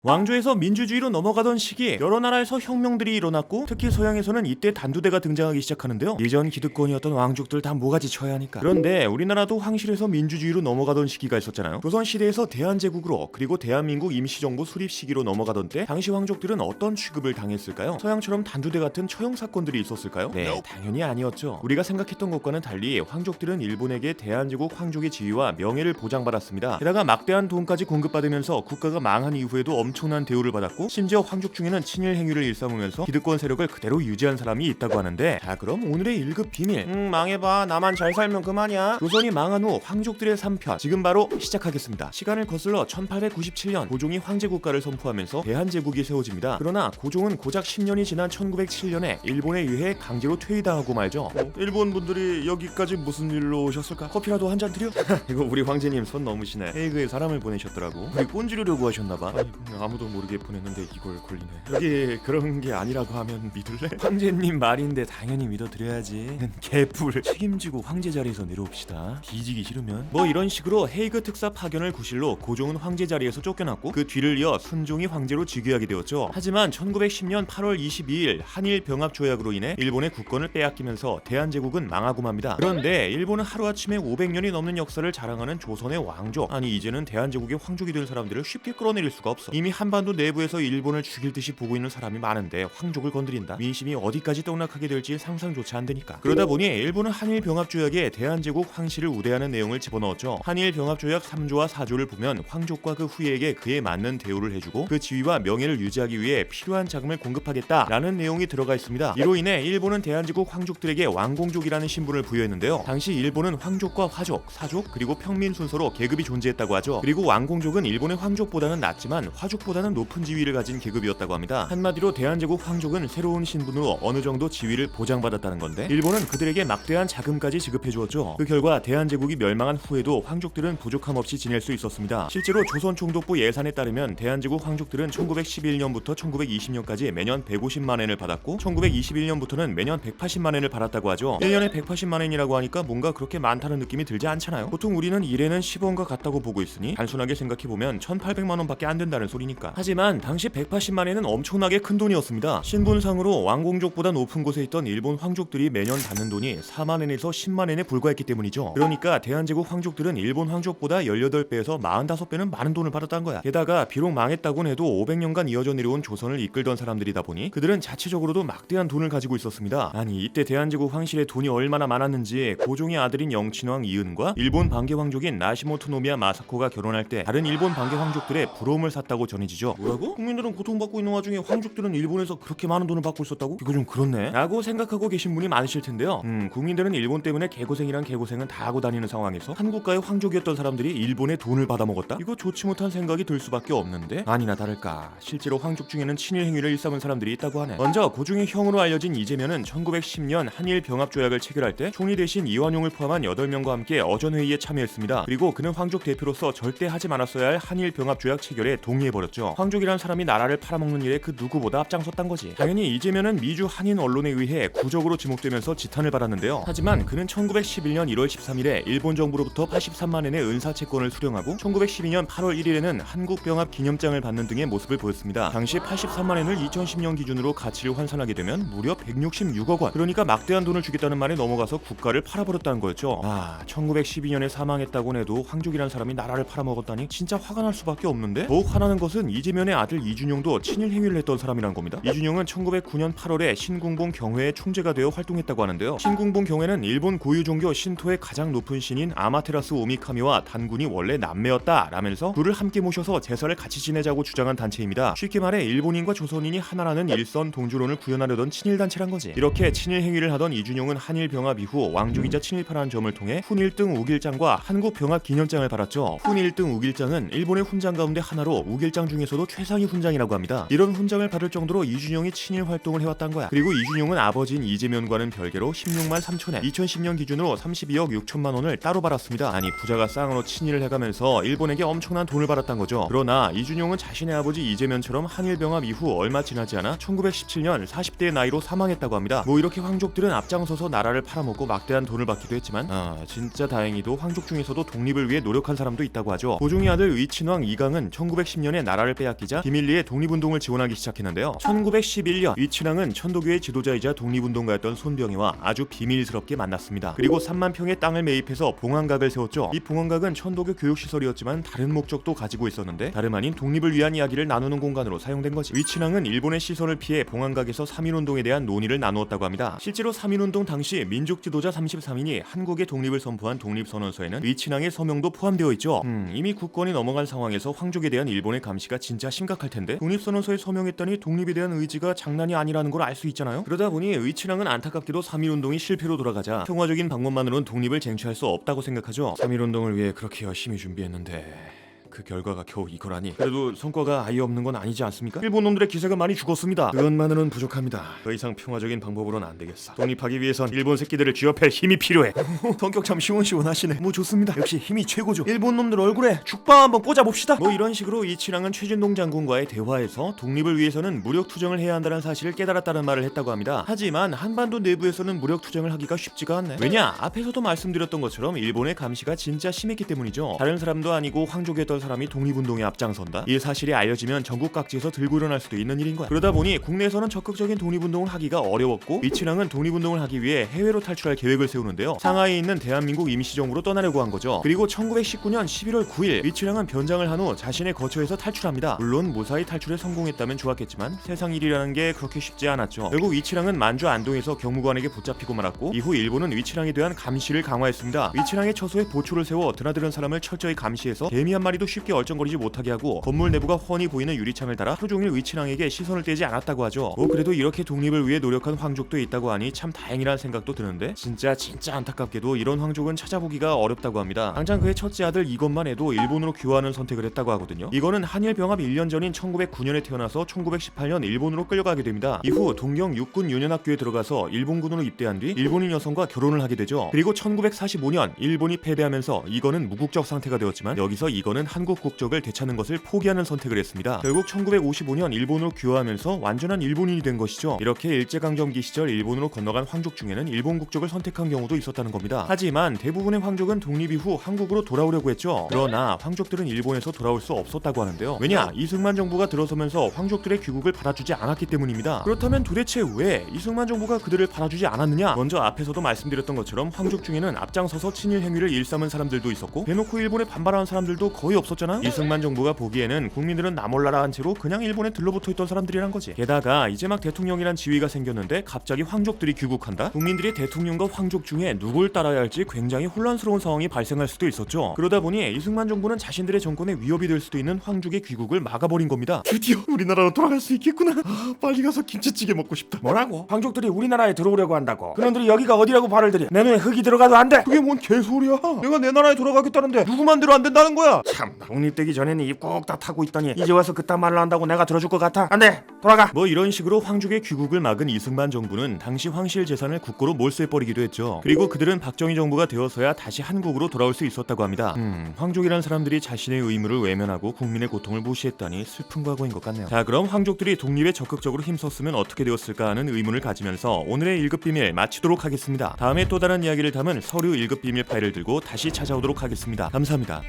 왕조에서 민주주의로 넘어가던 시기에 여러 나라에서 혁명들이 일어났고 특히 서양에서는 이때 단두대가 등장하기 시작하는데요. 예전 기득권이었던 왕족들 다 모가지 쳐야 하니까. 그런데 우리나라도 황실에서 민주주의로 넘어가던 시기가 있었잖아요. 조선시대에서 대한제국으로 그리고 대한민국 임시정부 수립 시기로 넘어가던 때 당시 왕족들은 어떤 취급을 당했을까요? 서양처럼 단두대 같은 처형 사건들이 있었을까요? 네, 당연히 아니었죠. 우리가 생각했던 것과는 달리 황족들은 일본에게 대한제국 황족의 지위와 명예를 보장받았습니다. 게다가 막대한 돈까지 공급받으면서 국가가 망한 이후에도 엄청난 대우를 받았고 심지어 황족 중에는 친일 행위를 일삼으면서 기득권 세력을 그대로 유지한 사람이 있다고 하는데, 자 그럼 오늘의 1급 비밀, 망해봐 나만 잘 살면 그만이야. 조선이 망한 후 황족들의 3편 지금 바로 시작하겠습니다. 시간을 거슬러 1897년 고종이 황제국가를 선포하면서 대한제국이 세워집니다. 그러나 고종은 고작 10년이 지난 1907년에 일본에 의해 강제로 퇴위당하고 말죠. 일본 분들이 여기까지 무슨 일로 오셨을까? 커피라도 한 잔 드려? 이거 우리 황제님 손 넘으시네. 헤이그에 사람을 보내셨더라고. 우리 꼰지르려고 하셨나봐. 아무도 모르게 보냈는데 이걸 걸리네. 여기 그런 게 아니라고 하면 믿을래? 황제님 말인데 당연히 믿어드려야지. 개뿔. 책임지고 황제 자리에서 내려옵시다. 뒤지기 싫으면. 뭐 이런 식으로 헤이그 특사 파견을 구실로 고종은 황제 자리에서 쫓겨났고 그 뒤를 이어 순종이 황제로 즉위하게 되었죠. 하지만 1910년 8월 22일 한일 병합 조약으로 인해 일본의 국권을 빼앗기면서 대한제국은 망하고 맙니다. 그런데 일본은 하루아침에 500년이 넘는 역사를 자랑하는 조선의 왕족, 아니 이제는 대한제국의 황족이 될 사람들을 쉽게 끌어내릴 수가 없어. 이미 한반도 내부에서 일본을 죽일 듯이 보고 있는 사람이 많은데 황족을 건드린다? 민심이 어디까지 떡락하게 될지 상상조차 안 되니까. 그러다 보니 일본은 한일 병합 조약에 대한제국 황실을 우대하는 내용을 집어넣었죠. 한일 병합 조약 3조와 4조를 보면 황족과 그 후예에게 그에 맞는 대우를 해주고 그 지위와 명예를 유지하기 위해 필요한 자금을 공급하겠다라는 내용이 들어가 있습니다. 이로 인해 일본은 대한제국 황족들에게 왕공족이라는 신분을 부여했는데요. 당시 일본은 황족과 화족, 사족 그리고 평민 순서로 계급이 존재했다고 하죠. 그리고 왕공족은 일본의 황족보다는 낮지만 화족보다는 높은 지위를 가진 계급이었다고 합니다. 한마디로 대한제국 황족은 새로운 신분으로 어느 정도 지위를 보장받았다는 건데, 일본은 그들에게 막대한 자금까지 지급해 주었죠. 그 결과 대한제국이 멸망한 후에도 황족들은 부족함 없이 지낼 수 있었습니다. 실제로 조선총독부 예산에 따르면 대한제국 황족들은 1911년부터 1920년까지 매년 150만 엔을 받았고 1921년부터는 매년 180만 엔을 받았다고 하죠. 1년에 180만 엔이라고 하니까 뭔가 그렇게 많다는 느낌이 들지 않잖아요. 보통 우리는 1엔은 10원과 같다고 보고 있으니 단순하게 생각해보면 1800만 원밖에 안 된다는 소리니까. 하지만 당시 180만 엔은 엄청나게 큰 돈이었습니다. 신분상으로 왕공족보다 높은 곳에 있던 일본 황족들이 매년 받는 돈이 4만 엔에서 10만 엔에 불과했기 때문이죠. 그러니까 대한제국 황족들은 일본 황족보다 18배에서 45배는 많은 돈을 받았다는 거야. 게다가 비록 망했다곤 해도 500년간 이어져 내려온 조선을 이끌던 사람들이다 보니 그들은 자체적으로도 막대한 돈을 가지고 있었습니다. 아니 이때 대한제국 황실에 돈이 얼마나 많았는지 고종의 아들인 영친왕 이은과 일본 반개 황족인 나시모토 노미야 마사코가 결혼할 때 다른 일본 반개 황족들의 부러움을 샀다고 전해지죠. 뭐라고? 국민들은 고통받고 있는 와중에 황족들은 일본에서 그렇게 많은 돈을 받고 있었다고? 이거 좀 그렇네 라고 생각하고 계신 분이 많으실 텐데요. 국민들은 일본 때문에 개고생이란 개고생은 다 하고 다니는 상황에서 한국가의 황족이었던 사람들이 일본의 돈을 받아먹었다? 이거 좋지 못한 생각이 들 수밖에 없는데, 아니나 다를까 실제로 황족 중에는 친일 행위를 일삼은 사람들이 있다고 하네. 먼저 고종의 형으로 알려진 이재면은 1910년 한일 병합조약을 체결할 때 총리 대신 이완용을 포함한 8명과 함께 어전회의에 참여했습니다. 그리고 그는 황족 대표로서 절대 하지 말았어야 할 한일 병합조약 체결에 동의해버렸죠. 황족이란 사람이 나라를 팔아먹는 일에 그 누구보다 앞장섰단 거지. 당연히 이재면은 미주 한인 언론에 의해 구적으로 지목되면서 지탄을 받았는데요. 하지만 그는 1911년 1월 13일에 일본 정부로부터 83만 엔의 은사채권을 수령하고 1912년 8월 1일에는 한국병합 기념장을 받는 등의 모습을 보였습니다. 당시 83만 엔을 2010년 기준으로 가치를 환산하게 되면 무려 166억 원. 그러니까 막대한 돈을 주겠다는 말에 넘어가서 국가를 팔아버렸다는 거였죠. 1912년에 사망했다곤 해도 황족이란 사람이 나라를 팔아먹었다니 진짜 화가 날 수밖에 없는데, 더욱 화나는 것은 이재면의 아들 이준용도 친일 행위를 했던 사람이란 겁니다. 이준용은 1909년 8월에 신궁봉 경회의 총재가 되어 활동했다고 하는데요. 신궁봉 경회는 일본 고유 종교 신토의 가장 높은 신인 아마테라스 오미카미와 단군이 원래 남매였다 라면서 둘을 함께 모셔서 제사를 같이 지내자고 주장한 단체입니다. 쉽게 말해 일본인과 조선인이 하나라는 일선 동주론을 구현하려던 친일 단체란 거지. 이렇게 친일 행위를 하던 이준용은 한일 병합 이후 왕족이자 친일파라는 점을 통해 훈 1등 우길장과 한국 병합 기념장을 받았죠. 훈 1등 우길장은 일본의 훈장 가운데 하나로 우길장 중에서도 최상위 훈장이라고 합니다. 이런 훈장을 받을 정도로 이준용이 친일 활동을 해왔단 거야. 그리고 이준용은 아버지인 이재면과는 별개로 16만 3천에 2010년 기준으로 32억 6천만 원을 따로 받았습니다. 아니 부자가 쌍으로 친일을 해가면서 일본에게 엄청난 돈을 받았단 거죠. 그러나 이준용은 자신의 아버지 이재면처럼 한일병합 이후 얼마 지나지 않아 1917년 40대의 나이로 사망했다고 합니다. 뭐 이렇게 황족들은 앞장서서 나라를 팔아먹고 막대한 돈을 받기도 했지만 진짜 다행히도 황족 중에서도 독립을 위해 노력한 사람도 있다고 하죠. 고종의 아들 의친왕 이강은 1910년에 나라를 빼앗기자 비밀리에 독립운동을 지원하기 시작했는데요. 1911년 위친항은 천도교의 지도자이자 독립운동가였던 손병희와 아주 비밀스럽게 만났습니다. 그리고 3만 평의 땅을 매입해서 봉안각을 세웠죠. 이 봉안각은 천도교 교육시설이었지만 다른 목적도 가지고 있었는데 다름 아닌 독립을 위한 이야기를 나누는 공간으로 사용된 거지. 위친항은 일본의 시선을 피해 봉안각에서 3.1운동에 대한 논의를 나누었다고 합니다. 실제로 3.1운동 당시 민족 지도자 33인이 한국의 독립을 선포한 독립선언서에는 위친항의 서명도 포함되어 있죠. 이미 국권이 넘어간 상황에서 황족에 대한 일본의 감시가 진짜 심각할 텐데 독립선언서에 서명했더니 독립에 대한 의지가 장난이 아니라는 걸 알 수 있잖아요. 그러다 보니 위친항은 안타깝게도 3.1운동이 실패로 돌아가자 평화적인 방법만으로는 독립을 쟁취할 수 없다고 생각하죠. 3.1운동을 위해 그렇게 열심히 준비했는데 그 결과가 겨우 이거라니. 그래도 성과가 아예 없는 건 아니지 않습니까? 일본 놈들의 기세가 많이 죽었습니다. 그것만으로는 부족합니다. 더 이상 평화적인 방법으로는 안 되겠어. 독립하기 위해선 일본 새끼들을 쥐어팰 힘이 필요해. 성격 참 시원시원하시네. 뭐 좋습니다. 역시 힘이 최고죠. 일본 놈들 얼굴에 죽방 한번 꽂아봅시다. 뭐 이런 식으로 이친항은 최진동 장군과의 대화에서 독립을 위해서는 무력 투쟁을 해야 한다는 사실을 깨달았다는 말을 했다고 합니다. 하지만 한반도 내부에서는 무력 투쟁을 하기가 쉽지가 않네. 왜냐? 앞에서도 말씀드렸던 것처럼 일본의 감시가 진짜 심했기 때문이죠. 다른 사람도 아니고 황족에 던 사람이 독립운동에 앞장선다. 이 사실이 알려지면 전국 각지에서 들고 일어날 수도 있는 일인 거야. 그러다 보니 국내에서는 적극적인 독립운동을 하기가 어려웠고 위친항은 독립운동을 하기 위해 해외로 탈출할 계획을 세우는데요. 상하이에 있는 대한민국 임시정부로 떠나려고 한 거죠. 그리고 1919년 11월 9일 위친항은 변장을 한 후 자신의 거처에서 탈출합니다. 물론 무사히 탈출에 성공했다면 좋았겠지만 세상 일이라는 게 그렇게 쉽지 않았죠. 결국 위친항은 만주 안동에서 경무관에게 붙잡히고 말았고 이후 일본은 위친항에 대한 감시를 강화했습니다. 위친항의 처소에 보초를 세워 드나드는 사람을 철저히 감시해서 개미 한 마리도 쉽게 얼쩡거리지 못하게 하고 건물 내부가 훤히 보이는 유리창을 달아 하루 종일 위친항에게 시선을 떼지 않았다고 하죠. 뭐 그래도 이렇게 독립을 위해 노력한 황족도 있다고 하니 참 다행이라는 생각도 드는데 진짜 안타깝게도 이런 황족은 찾아보기가 어렵다고 합니다. 당장 그의 첫째 아들 이것만 해도 일본으로 귀화하는 선택을 했다고 하거든요. 이거는 한일 병합 1년 전인 1909년에 태어나서 1918년 일본으로 끌려가게 됩니다. 이후 동경 육군 유년학교에 들어가서 일본군으로 입대한 뒤 일본인 여성과 결혼을 하게 되죠. 그리고 1945년 일본이 패배하면서 이거는 무국적 상태가 되었지만 여기서 이거는 한국 국적을 되찾는 것을 포기하는 선택을 했습니다. 결국 1955년 일본으로 귀화하면서 완전한 일본인이 된 것이죠. 이렇게 일제강점기 시절 일본으로 건너간 황족 중에는 일본 국적을 선택한 경우도 있었다는 겁니다. 하지만 대부분의 황족은 독립 이후 한국으로 돌아오려고 했죠. 그러나 황족들은 일본에서 돌아올 수 없었다고 하는데요. 왜냐? 이승만 정부가 들어서면서 황족들의 귀국을 받아주지 않았기 때문입니다. 그렇다면 도대체 왜 이승만 정부가 그들을 받아주지 않았느냐? 먼저 앞에서도 말씀드렸던 것처럼 황족 중에는 앞장서서 친일 행위를 일삼은 사람들도 있었고 대놓고 일본에 반발하는 사람들도 거의 없었잖아요. 이승만 정부가 보기에는 국민들은 나 몰라라 한 채로 그냥 일본에 들러붙어 있던 사람들이란 거지. 게다가 이제 막 대통령이란 지위가 생겼는데 갑자기 황족들이 귀국한다? 국민들이 대통령과 황족 중에 누굴 따라야 할지 굉장히 혼란스러운 상황이 발생할 수도 있었죠. 그러다 보니 이승만 정부는 자신들의 정권에 위협이 될 수도 있는 황족의 귀국을 막아버린 겁니다. 드디어 우리나라로 돌아갈 수 있겠구나. 빨리 가서 김치찌개 먹고 싶다. 뭐라고? 황족들이 우리나라에 들어오려고 한다고? 그놈들이 여기가 어디라고 발을 들여? 내 눈에 흙이 들어가도 안 돼? 그게 뭔 개소리야. 내가 내 나라에 돌아가겠다는데 누구 맘대로 안 된다는 거야. 참, 독립되기 전에는 입 꼭 다 타고 있더니 이제 와서 그딴 말을 한다고 내가 들어줄 것 같아? 안 돼! 돌아가! 뭐 이런 식으로 황족의 귀국을 막은 이승만 정부는 당시 황실 재산을 국고로 몰수해버리기도 했죠. 그리고 그들은 박정희 정부가 되어서야 다시 한국으로 돌아올 수 있었다고 합니다. 황족이란 사람들이 자신의 의무를 외면하고 국민의 고통을 무시했다니 슬픈 과거인 것 같네요. 자, 그럼 황족들이 독립에 적극적으로 힘썼으면 어떻게 되었을까 하는 의문을 가지면서 오늘의 1급 비밀 마치도록 하겠습니다. 다음에 또 다른 이야기를 담은 서류 1급 비밀 파일을 들고 다시 찾아오도록 하겠습니다. 감사합니다.